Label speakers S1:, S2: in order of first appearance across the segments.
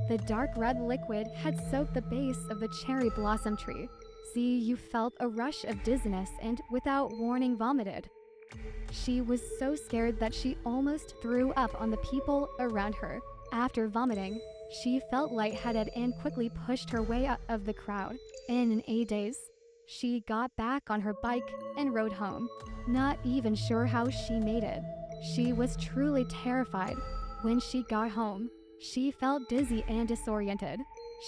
S1: The dark red liquid had soaked the base of the cherry blossom tree. Ziyu felt a rush of dizziness and, without warning, vomited. She was so scared that she almost threw up on the people around her. After vomiting, she felt lightheaded and quickly pushed her way out of the crowd. In a daze, she got back on her bike and rode home, not even sure how she made it. She was truly terrified. When she got home, she felt dizzy and disoriented.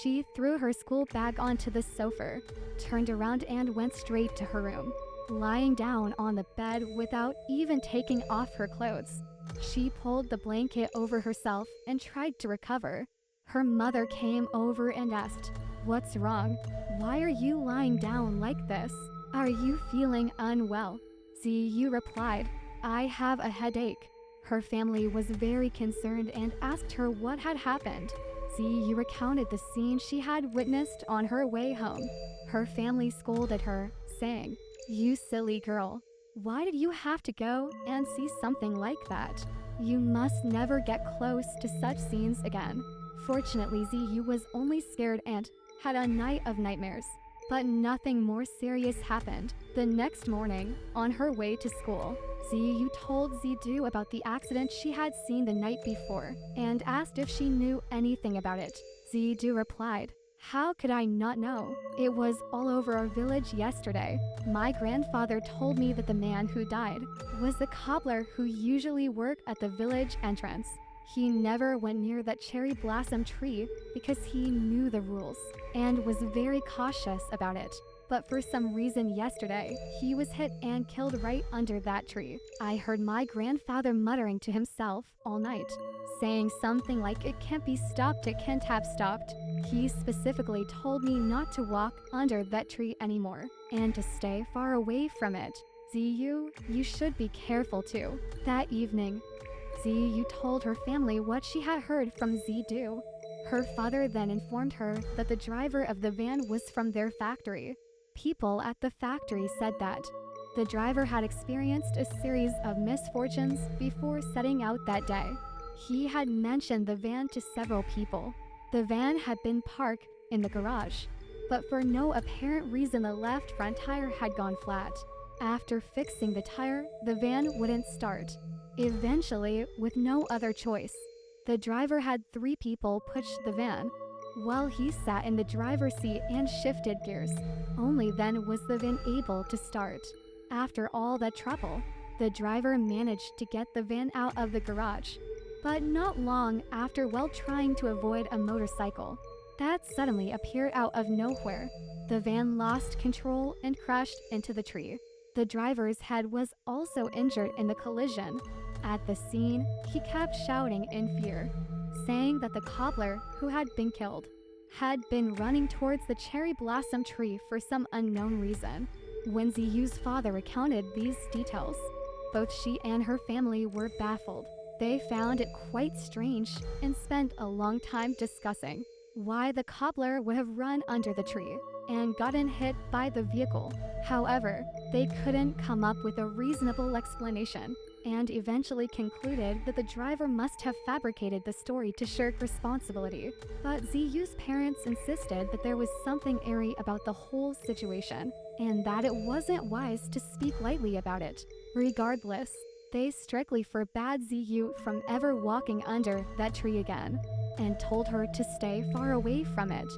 S1: She threw her school bag onto the sofa, turned around and went straight to her room. Lying down on the bed without even taking off her clothes, she pulled the blanket over herself and tried to recover. Her mother came over and asked, "What's wrong? Why are you lying down like this? Are you feeling unwell?" Ziyu replied, "I have a headache." Her family was very concerned and asked her what had happened. Ziyu recounted the scene she had witnessed on her way home. Her family scolded her, saying, "You silly girl. Why did you have to go and see something like that? You must never get close to such scenes again." Fortunately, Ziyu was only scared and had a night of nightmares. But nothing more serious happened. The next morning, on her way to school, Ziyu told Zidu about the accident she had seen the night before and asked if she knew anything about it. Zidu replied, "How could I not know? It was all over our village yesterday. My grandfather told me that the man who died was the cobbler who usually worked at the village entrance. He never went near that cherry blossom tree because he knew the rules and was very cautious about it. But for some reason yesterday, he was hit and killed right under that tree. I heard my grandfather muttering to himself all night, saying something like, 'It can't be stopped, it can't have stopped.' He specifically told me not to walk under that tree anymore and to stay far away from it. Ziyu, you should be careful too." That evening, Ziyu told her family what she had heard from Zidu. Her father then informed her that the driver of the van was from their factory. People at the factory said that the driver had experienced a series of misfortunes before setting out that day. He had mentioned the van to several people. The van had been parked in the garage, but for no apparent reason the left front tire had gone flat. After fixing the tire, the van wouldn't start. Eventually, with no other choice, the driver had 3 people push the van, while he sat in the driver's seat and shifted gears. Only then was the van able to start. After all that trouble, the driver managed to get the van out of the garage, but not long after, while trying to avoid a motorcycle that suddenly appeared out of nowhere, the van lost control and crashed into the tree. The driver's head was also injured in the collision. At the scene, he kept shouting in fear, saying that the cobbler who had been killed had been running towards the cherry blossom tree for some unknown reason. When Ziyu's father recounted these details, both she and her family were baffled. They found it quite strange and spent a long time discussing why the cobbler would have run under the tree and gotten hit by the vehicle. However, they couldn't come up with a reasonable explanation and eventually concluded that the driver must have fabricated the story to shirk responsibility. But Ziyu's parents insisted that there was something airy about the whole situation and that it wasn't wise to speak lightly about it. Regardless, they strictly forbade Ziyu from ever walking under that tree again and told her to stay far away from it.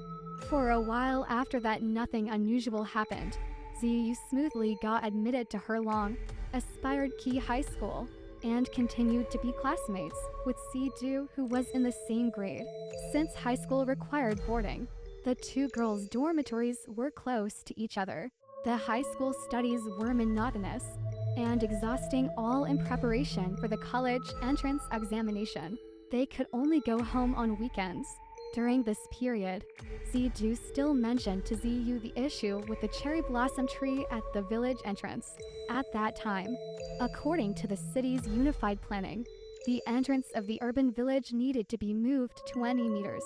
S1: For a while after that, nothing unusual happened. Ziyu smoothly got admitted to Herlong, Aspired Key High School, and continued to be classmates with Sidu, who was in the same grade. Since high school required boarding, the 2 girls' dormitories were close to each other. The high school studies were monotonous and exhausting, all in preparation for the college entrance examination. They could only go home on weekends. During this period, Zidu still mentioned to Ziyu the issue with the cherry blossom tree at the village entrance. At that time, according to the city's unified planning, the entrance of the urban village needed to be moved 20 meters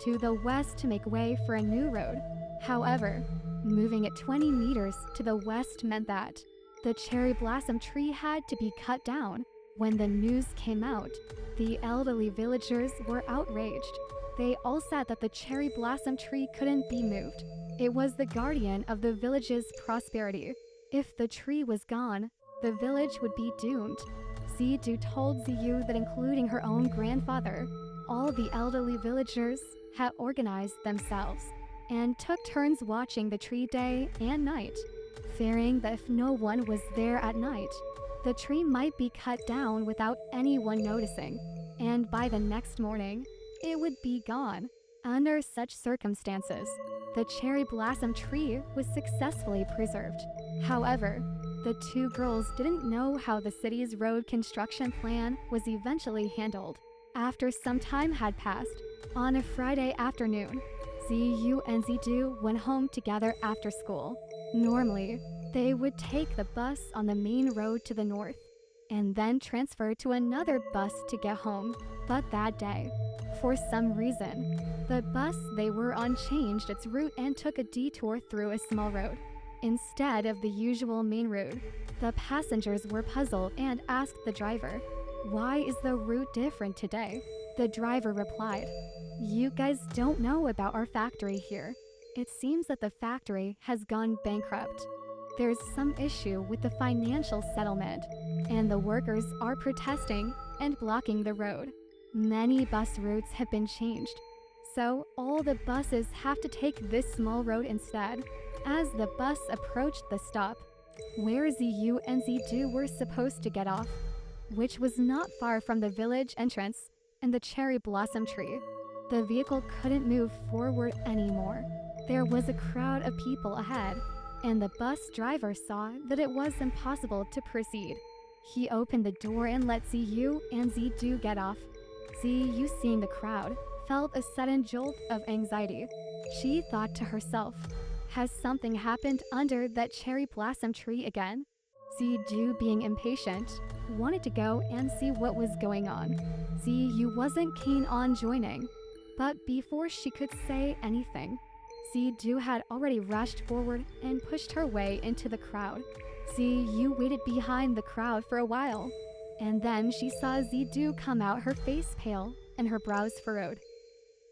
S1: to the west to make way for a new road. However, moving it 20 meters to the west meant that the cherry blossom tree had to be cut down. When the news came out, the elderly villagers were outraged. They all said that the cherry blossom tree couldn't be moved. It was the guardian of the village's prosperity. If the tree was gone, the village would be doomed. Zidu told Ziyu that including her own grandfather, all the elderly villagers had organized themselves and took turns watching the tree day and night, fearing that if no one was there at night, the tree might be cut down without anyone noticing, and by the next morning, it would be gone. Under such circumstances, the cherry blossom tree was successfully preserved. However, the two girls didn't know how the city's road construction plan was eventually handled. After some time had passed, on a Friday afternoon, Ziyu and Zidu went home together after school. Normally, they would take the bus on the main road to the north, and then transfer to another bus to get home. But that day, for some reason, the bus they were on changed its route and took a detour through a small road, instead of the usual main route. The passengers were puzzled and asked the driver, "Why is the route different today?" The driver replied, "You guys don't know about our factory here. It seems that the factory has gone bankrupt. There's some issue with the financial settlement, and the workers are protesting and blocking the road. Many bus routes have been changed, so all the buses have to take this small road instead." As the bus approached the stop, where Ziyu and Zidu were supposed to get off, which was not far from the village entrance and the cherry blossom tree, the vehicle couldn't move forward anymore. There was a crowd of people ahead, and the bus driver saw that it was impossible to proceed. He opened the door and let Ziyu and Zidu get off. Ziyu, seeing the crowd, felt a sudden jolt of anxiety. She thought to herself, "Has something happened under that cherry blossom tree again?" Zidu, being impatient, wanted to go and see what was going on. Ziyu wasn't keen on joining, but before she could say anything, Zidu had already rushed forward and pushed her way into the crowd. Ziyu waited behind the crowd for a while, and then she saw Zidu come out, her face pale and her brows furrowed.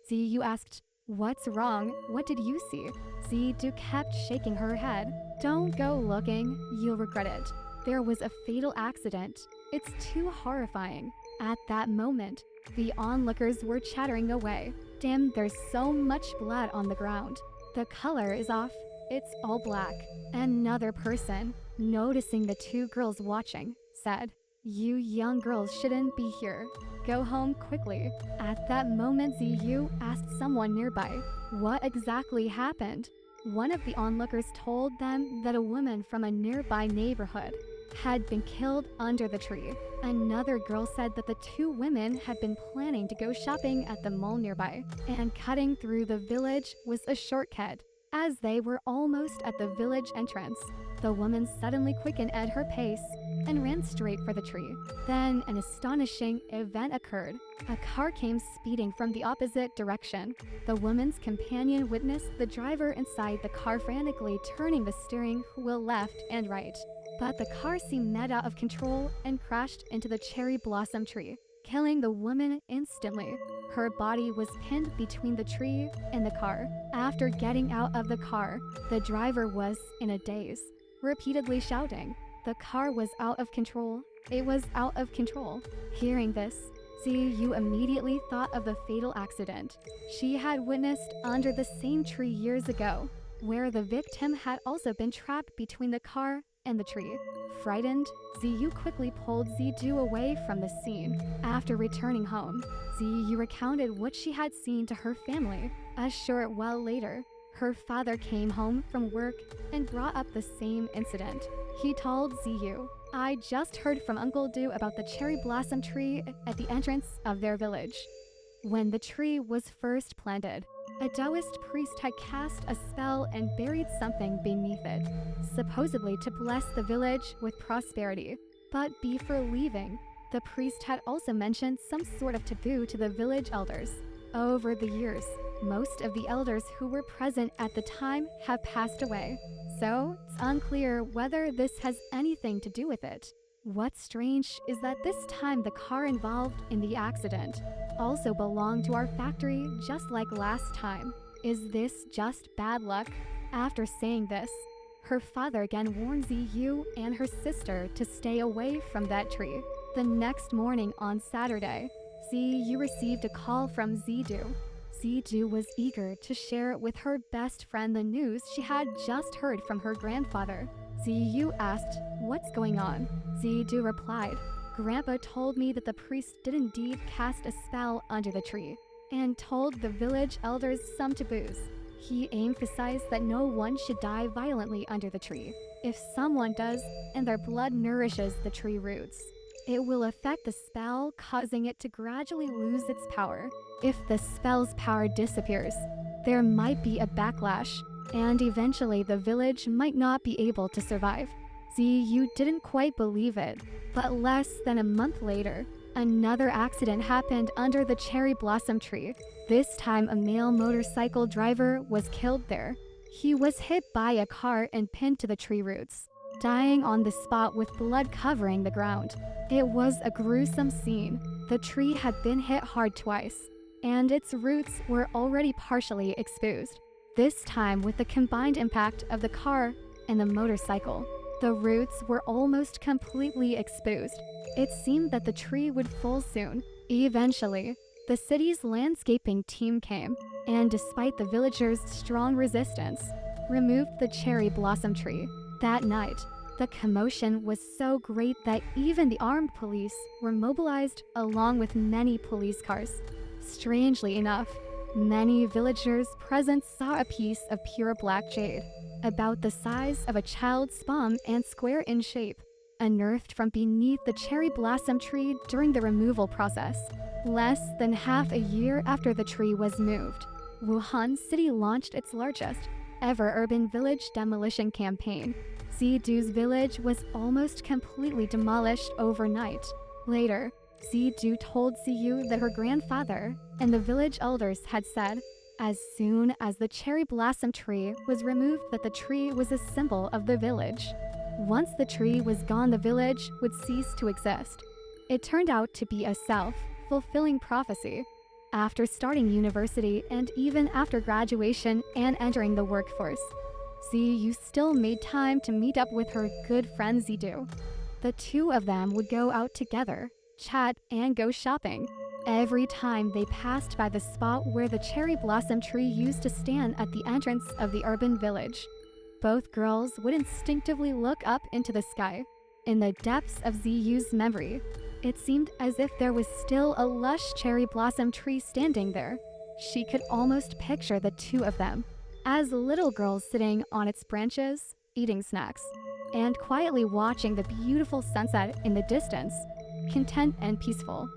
S1: Ziyu asked, "What's wrong? What did you see?" Zidu kept shaking her head. "Don't go looking, you'll regret it. There was a fatal accident. It's too horrifying." At that moment, the onlookers were chattering away. "Damn, there's so much blood on the ground. The color is off. It's all black." Another person, noticing the two girls watching, said, "You young girls shouldn't be here. Go home quickly." At that moment, Ziyu asked someone nearby, "What exactly happened?" One of the onlookers told them that a woman from a nearby neighborhood had been killed under the tree. Another girl said that the two women had been planning to go shopping at the mall nearby, and cutting through the village was a shortcut. As they were almost at the village entrance, the woman suddenly quickened at her pace and ran straight for the tree. Then an astonishing event occurred. A car came speeding from the opposite direction. The woman's companion witnessed the driver inside the car frantically turning the steering wheel left and right. But the car seemed out of control and crashed into the cherry blossom tree, killing the woman instantly. Her body was pinned between the tree and the car. After getting out of the car, the driver was in a daze, repeatedly shouting, "The car was out of control. It was out of control." Hearing this, Ziyu immediately thought of the fatal accident she had witnessed under the same tree years ago, where the victim had also been trapped between the car and the tree. Frightened, Ziyu quickly pulled Zidu away from the scene. After returning home, Ziyu recounted what she had seen to her family. A short while later, her father came home from work and brought up the same incident. He told Ziyu, "I just heard from Uncle Du about the cherry blossom tree at the entrance of their village. When the tree was first planted, a Taoist priest had cast a spell and buried something beneath it, supposedly to bless the village with prosperity. But before leaving, the priest had also mentioned some sort of taboo to the village elders. Over the years, most of the elders who were present at the time have passed away, so it's unclear whether this has anything to do with it." What's strange is that this time the car involved in the accident also belonged to our factory just like last time. Is this just bad luck? After saying this, her father again warned Ziyu and her sister to stay away from that tree. The next morning on Saturday, Ziyu received a call from Zidu. Zidu was eager to share with her best friend the news she had just heard from her grandfather. Ziyu asked, "What's going on?" Zidu replied, "Grandpa told me that the priest did indeed cast a spell under the tree and told the village elders some taboos. He emphasized that no one should die violently under the tree. If someone does, and their blood nourishes the tree roots, it will affect the spell, causing it to gradually lose its power. If the spell's power disappears, there might be a backlash, and eventually the village might not be able to survive." Ziyu didn't quite believe it, but less than a month later, another accident happened under the cherry blossom tree. This time a male motorcycle driver was killed there. He was hit by a car and pinned to the tree roots, dying on the spot with blood covering the ground. It was a gruesome scene. The tree had been hit hard twice, and its roots were already partially exposed. This time with the combined impact of the car and the motorcycle, the roots were almost completely exposed. It seemed that the tree would fall soon. Eventually, the city's landscaping team came, and despite the villagers' strong resistance, removed the cherry blossom tree. That night, the commotion was so great that even the armed police were mobilized along with many police cars. Strangely enough, many villagers present saw a piece of pure black jade, about the size of a child's palm and square in shape, unearthed from beneath the cherry blossom tree during the removal process. Less than half a year after the tree was moved, Wuhan City launched its largest ever urban village demolition campaign. Zidu's village was almost completely demolished overnight. Later, Zidu told Ziyu that her grandfather and the village elders had said, as soon as the cherry blossom tree was removed, that the tree was a symbol of the village. Once the tree was gone, the village would cease to exist. It turned out to be a self-fulfilling prophecy. After starting university and even after graduation and entering the workforce, Ziyu still made time to meet up with her good friend Zidu. The two of them would go out together, chat, and go shopping. Every time they passed by the spot where the cherry blossom tree used to stand at the entrance of the urban village, both girls would instinctively look up into the sky. In the depths of Ziyu's memory, it seemed as if there was still a lush cherry blossom tree standing there. She could almost picture the two of them as little girls sitting on its branches, eating snacks, and quietly watching the beautiful sunset in the distance, content and peaceful.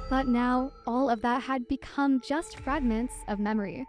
S1: But now, all of that had become just fragments of memory.